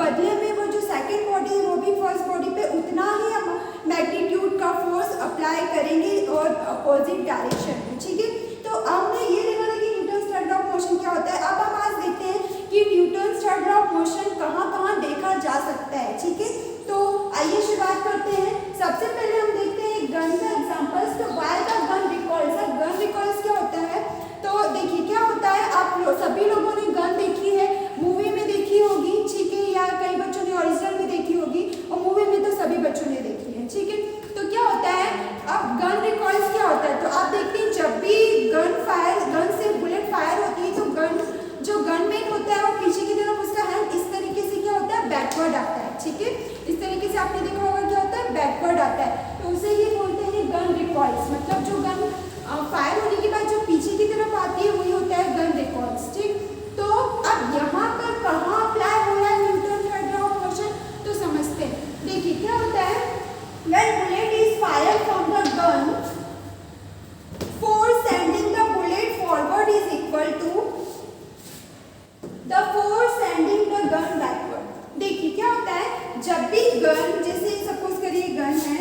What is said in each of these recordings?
बदले में वो जो सेकंड बॉडी है वो भी फर्स्ट बॉडी पे उतना ही मैग्नीट्यूड का फोर्स अप्लाई करेंगे और अपोजिट डायरेक्शन में, ठीक है। तो हमने ये देखा था कि Newton's third law of motion क्या होता है। अब हम आज देखते हैं कि Newton's third law of motion कहाँ कहाँ देखा जा सकता है, ठीक है। तो आइए शुरुआत करते हैं। सबसे पहले हम देखते हैं गन का एग्जांपल्स। तो व्हाई द गन रिकॉइल्स, गन रिकॉइल्स क्या होता है? तो देखिए क्या होता है, आप सभी लोगों ने गन देखी है, मूवी में देखी होगी, ठीक है, या कई बच्चों ने ओरिजिनल में देखी होगी, और मूवी में तो सभी बच्चों ने देखी है, ठीक है। तो क्या होता है, अब गन रिकॉइल्स क्या होता है? तो आप देखते हैं जब भी गन से बुलेट फायर होती है तो जो गनमैन होता है वो पीछे की तरफ उसका हैंड इस तरीके से क्या होता है, बैकवर्ड आता है, ठीक है। इस तरीके से आपने देखा होगा क्या होता है, बैकवर्ड आता है। तो उसे ये बोलते हैं गन रिकॉइल्स, मतलब जो गन फायर होने के बाद जो पीछे की तरफ आती है वही होता है गन रिकॉइल्स, ठीक। तो अब यहाँ पर कहाँ अप्लाई हो रहा है Newton third law of motion, तो समझते हैं। देखिए क्या होता है, when bullet is fired from the gun, force sending the bullet forward is equal to the force sending the gun backward। देखिए क्या होता है, जब भी गन, जैसे सपोज करिए गन है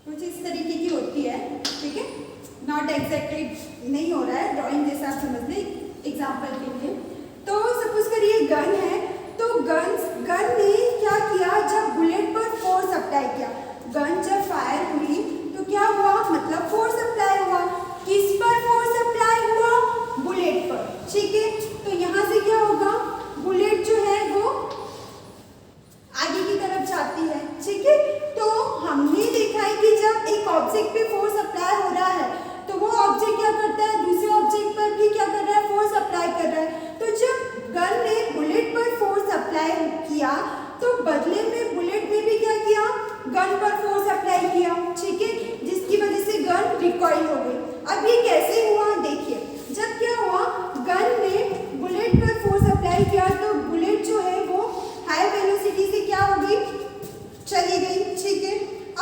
कुछ इस तरीके की होती है, ठीक है, नॉट एग्जैक्टली नहीं हो रहा है, ड्राइंग जैसा आप समझ लें एग्जाम्पल के लिए। तो सपोज करिए गन है, तो गन ने क्या किया, जब बुलेट पर फोर्स अप्लाई किया, गन जब फायर हुई तो क्या हुआ, मतलब फोर्स अप्लाई हुआ। किस पर फोर्स अप्लाई हुआ, बुलेट पर, ठीक है। तो यहाँ से क्या होगा, बुलेट जो है वो आगे की तरफ जाती है, ठीक है। तो हमने देखा है कि जब एक ऑब्जेक्ट पे फोर्स अप्लाई हो रहा है तो वो ऑब्जेक्ट क्या करता है, दूसरे ऑब्जेक्ट पर भी क्या कर रहा है, फोर्स अप्लाई कर रहा है। तो जब गन ने बुलेट पर फोर्स अप्लाई किया तो बदले में बुलेट ने भी क्या किया, गन पर फोर्स अप्लाई किया, ठीक है, जिसकी वजह से गन रिकॉइल हो गई। अब ये कैसे हुआ, देखिए जब क्या हुआ, गन ने बुलेट पर फोर्स अप्लाई किया तो बुलेट जो है वो हाई वेलोसिटी से क्या हो गई, चली गई, ठीक है।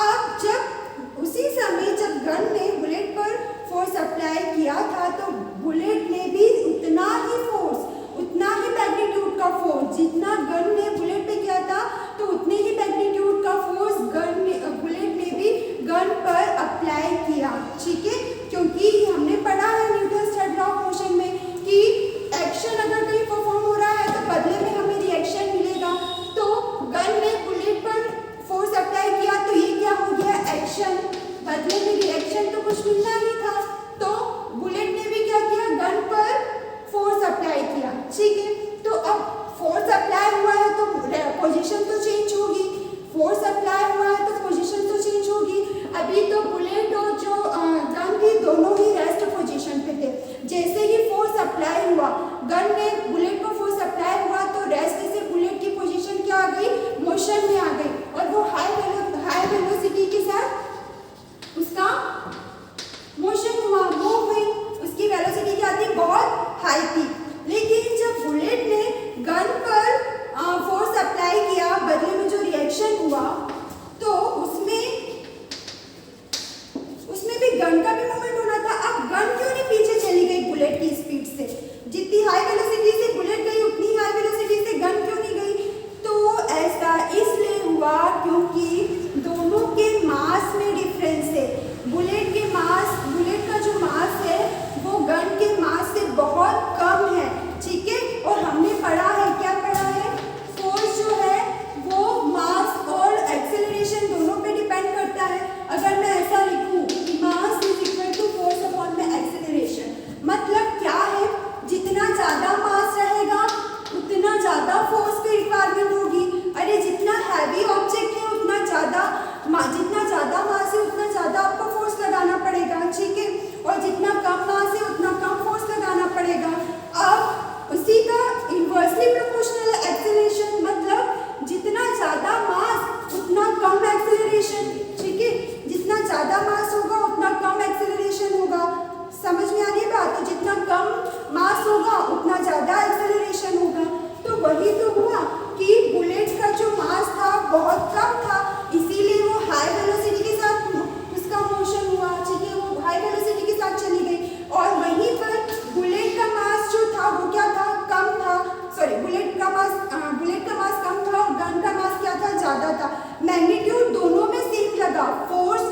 अब जब उसी समय जब गन ने बुलेट पर फोर्स अप्लाई किया था तो बुलेट ने भी उतना ही फोर्स, उतना ही मैग्नीट्यूड का फोर्स जितना गन ने बुलेट पे किया था, तो उतने ही मैग्नीट्यूड दोनों में सेम लगा, फोर्स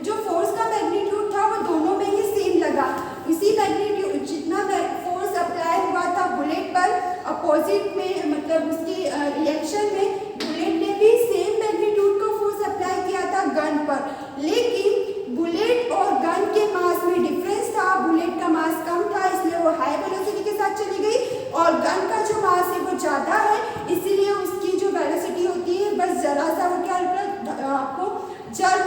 जो फोर्स का मैग्नीट्यूड था वो दोनों में ही सेम लगा। इसी मैग्नीट्यूड जितना फोर्स अप्लाई हुआ था बुलेट पर, अपोजिट में मतलब उसकी रिएक्शन में बुलेट ने भी सेम मैग्नीट्यूड का फोर्स अप्लाई किया था गन पर, लेकिन बुलेट और गन के मास में डिफरेंस था। बुलेट का मास कम था इसलिए वो हाई वेलोसिटी के साथ चली गई, और गन का जो मास है वो ज़्यादा है इसीलिए उसकी जो वेलोसिटी होती है बस ज़रा सा वो क्या आपको जर्क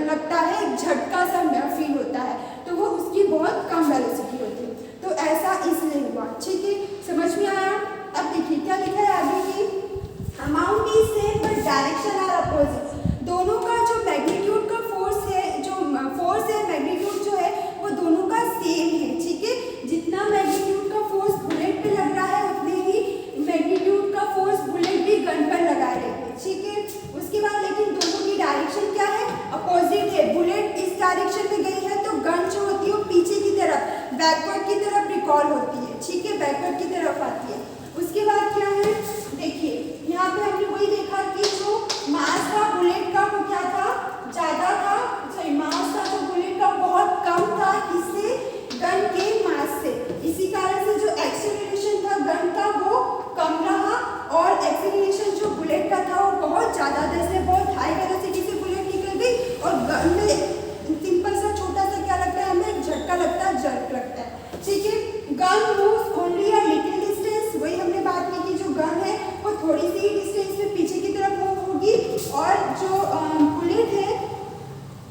लगता है, एक झटका सा फील होता है, तो वो उसकी बहुत कम वेलोसिटी होती है। तो ऐसा इसलिए हुआ, ठीक है, समझ में आया। अब देखिए क्या लिखा है आगे की, amount is same but direction are opposite. दोनों का जो मैग्नीट्यूड का फोर्स है, जो फोर्स है मैग्नीट्यूड जो है वो दोनों का सेम है, ठीक है। जितना मैग्नीट्यूड का फोर्स बुलेट पे लग रहा है उतने ही मैग्नीट्यूड का फोर्स बुलेट भी गन पर लगा रहे हैं, ठीक है। उसके बाद लेकिन दोनों की डायरेक्शन क्या है, अपोजिट है। बुलेट इस डायरेक्शन में गई है तो गन जो होती है वो पीछे की तरफ, बैकवर्ड की तरफ रिकॉल होती है, ठीक है, बैकवर्ड की तरफ आती है। उसके बाद क्या है, देखिए यहाँ पे हमने वही देखा कि जो मास था बुलेट का वो क्या था, ज़्यादा था, सॉरी मास था जो बुलेट का बहुत कम था, किससे, गन के मास से। इसी कारण से जो एक्सेलरेशन था गन का वो कम रहा, और एक्सेलरेशन जो बुलेट का था वो बहुत ज़्यादा था, इसलिए बहुत हाई वेलोसिटी से बुलेट निकल गई, और गन में सिंपल सा छोटा सा क्या लगता है हमें, झटका लगता है, जर्क लगता है, ठीक है। Gun moves only a little distance, वही हमने बात की कि जो गन है वो थोड़ी सी डिस्टेंस में पीछे की तरफ मूव होगी, और जो बुलेट है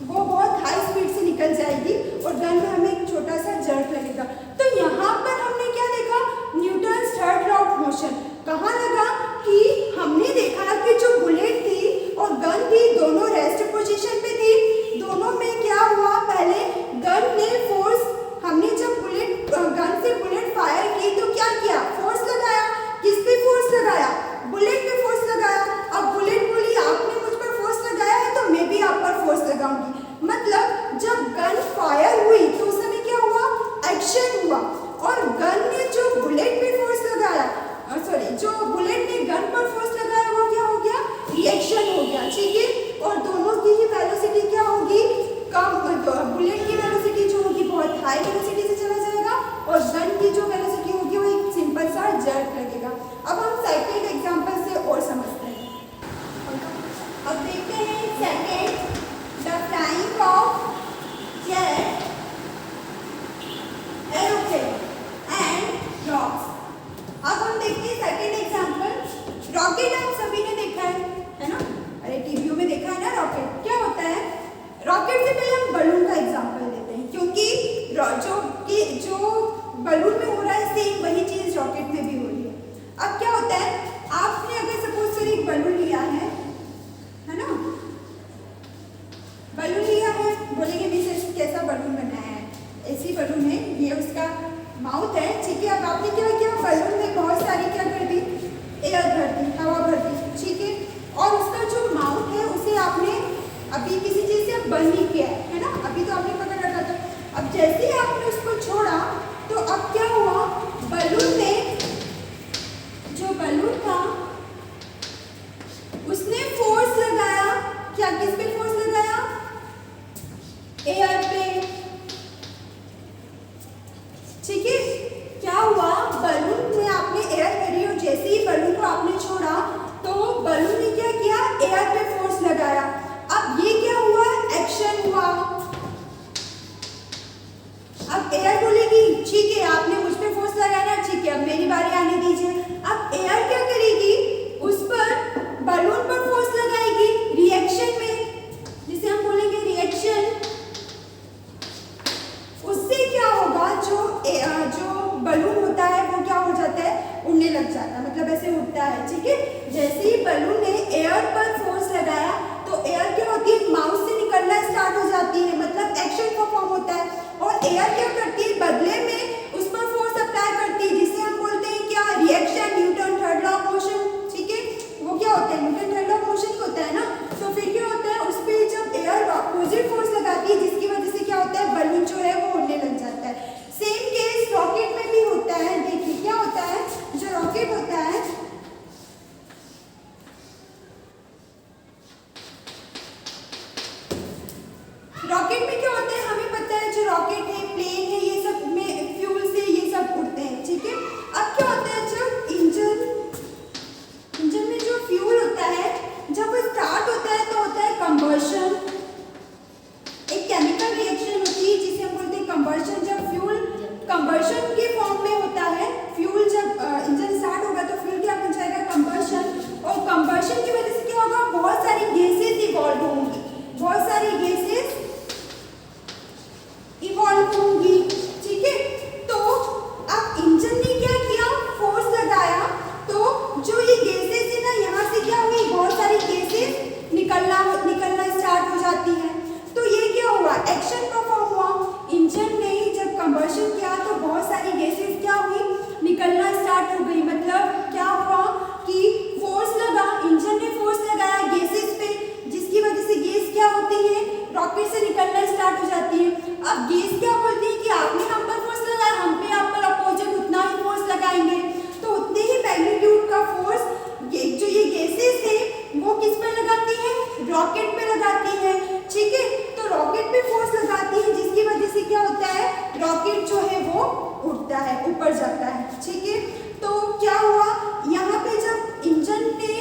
वो बहुत हाई स्पीड से निकल जाएगी, और गन में हमें एक छोटा सा जर्क लगेगा। तो यहाँ पर हमने क्या देखा, Newton's third law of motion कहाँ लगा, कि हमने देखा कि जो बुलेट थी और गन थी दोनों रेस्ट पोजीशन पे थी, दोनों में क्या हुआ, पहले गन ने फोर्स, हमने जब बुलेट गन से बुलेट फायर की तो क्या किया, फोर्स लगाया, किस पे फोर्स लगाया, बुलेट पे फोर्स लगाया। अब बुलेट बोली आपने मुझ पर फोर्स लगाया है तो मैं भी आप पर फोर्स लगाऊंगी, मतलब जब गन फायर हुई तो उस समय क्या हुआ, एक्शन हुआ, और गन ने जो बुलेट पे फोर्स लगाया, सॉरी जो बुलेट ने गन पर फोर्स लगाया वो क्या हो गया, रिएक्शन हो गया, ठीक है। और दोनों की ही वेलोसिटी क्या होगी, कम, बुलेट की वेलोसिटी जो होगी बहुत हाई वेलोसिटी से चला जाएगा, और गन की जो वेलोसिटी होगी वो एक सिंपल सा जर्क लगेगा। अब हम सेकंड एग्जांपल से और समझते हैं। अब देखते हैं second, the flying of jet, aeroplane and rocks. अब हम देखते हैं सेकंड एग्जांपल, रॉकेट आप सभी ने देखा है ना, अरे टीवीओ में देखा है ना रॉकेट, क्या होता है, रॉकेट से पहले हम बलून का एग्जांपल लेते हैं, क्योंकि जो बलून में हो रहा है सेम वही चीज रॉकेट में भी हो रही है। अब क्या होता है, आपने अगर सपोज करिए एक बलून लिया है ना, बलून लिया है, बोलेंगे मिसेस कैसा बलून बनाया है, ऐसी बलून है, ये उसका माउथ है, ठीक है। अब आपने क्या किया, बलून में बहुत सारी क्या कर दी, एयर भर दी, हवा भर दी, ठीक है, और उसका जो माउथ है उसे आपने अभी किसी चीज से बंद नहीं किया है ना, अभी तो आपने पकड़ रखा था। अब जैसे ही आपने उसको छोड़ा तो अब क्या हुआ, बलून ने, जो बलून था उसने फोर्स लगाया, क्या, किस पे फोर्स लगाया, एयर पे, ठीक है। क्या हुआ, बलून में आपने एयर भरी और जैसे ही बलून को आपने छोड़ा तो बलून ने क्या किया, एयर पे फोर्स लगाया। अब ये क्या हुआ, एक्शन हुआ। अब एयर बोलेगी ठीक है आपने मुझ पे फोर्स लगाया ना, ठीक है अब मेरी अब गैस क्या बोलती है कि आपने हम पर फोर्स लगाया, हम पे आप पर अपोजिट उतना ही फोर्स लगाएंगे, तो उतने ही मैग्नीट्यूड का फोर्स जो ये गैसेस है वो किस पे लगाती है, रॉकेट पे लगाती है। ठीक है, तो रॉकेट पे फोर्स लगाती है जिसकी वजह से क्या होता है, रॉकेट जो है वो उड़ता है, ऊपर जाता है। ठीक है, तो क्या हुआ यहाँ पे जब इंजन ने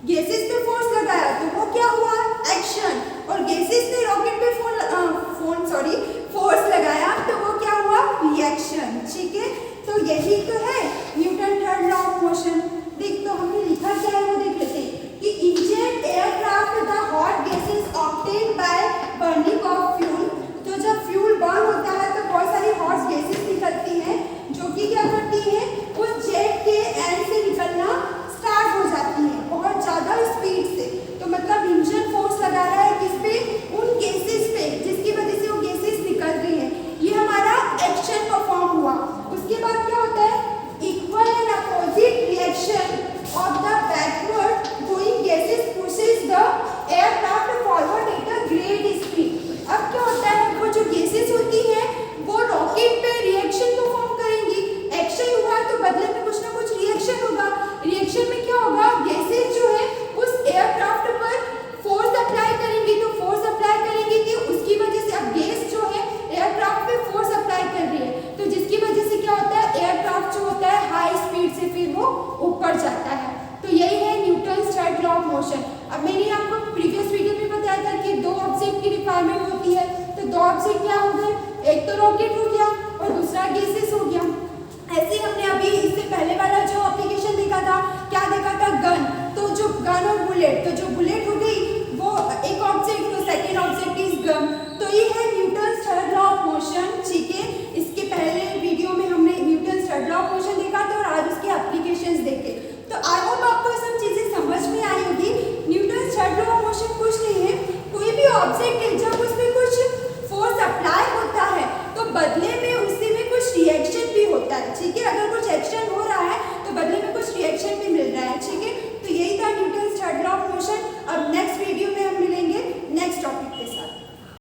गैसेस पे फोर्स लगाया तो वो क्या हुआ, एक्शन, और गैसेस ने रॉकेट पे फोर्स लगाया तो वो क्या हुआ, रिएक्शन। ठीक है, तो यही तो है Newton third law of motion. देख तो हमने लिखा क्या है वो देख लेते हैं कि engine aircraft the hot gases obtained by burning of fuel. तो जब फ्यूल बर्न होता है तो बहुत सारी हॉट गैसेस निकलती हैं जो कि क्या करती हैं, उस जेट के एंड से निकलना स्टार्ट हो जाती है बहुत ज़्यादा स्पीड से। तो मतलब इंजन फोर्स लगा रहा है किस पे, उन गैसेस पे जिसकी वजह से वो गैसेस निकल रही है। ये हमारा एक्शन परफॉर्म हुआ। उसके बाद क्या होता है, equal and opposite reaction of the backward going gases pushes the aircraft forward at a great speed. अब क्या होता है, वो जो गैसेस होती हैं वो रॉकेट पे रिएक्शन परफॉर्म करेंगी। एक्शन हुआ तो बदले में कुछ ना कुछ रिएक्शन होगा। रिएक्शन में क्या होगा, गैसेस जो है उस एयरक्राफ्ट पर फोर्स अप्लाई करेंगी। तो फोर्स अप्लाई करेंगी कि उसकी वजह से अब गैस जो है एयरक्राफ्ट पे फोर्स अप्लाई कर रही है, तो जिसकी वजह से क्या होता है, एयरक्राफ्ट जो होता है हाई स्पीड से फिर वो ऊपर जाता है। तो यही है Newton's third law of motion. अब मैंने आपको प्रीवियस वीडियो में बताया था कि दो ऑब्जेक्ट की रिक्वायरमेंट होती है, तो दो ऑब्जेक्ट क्या हो गए, एक तो रॉकेट हो गया और दूसरा गैसेस हो गया। ऐसे हमने अभी इससे पहले वाला जो एप्लीकेशन देखा था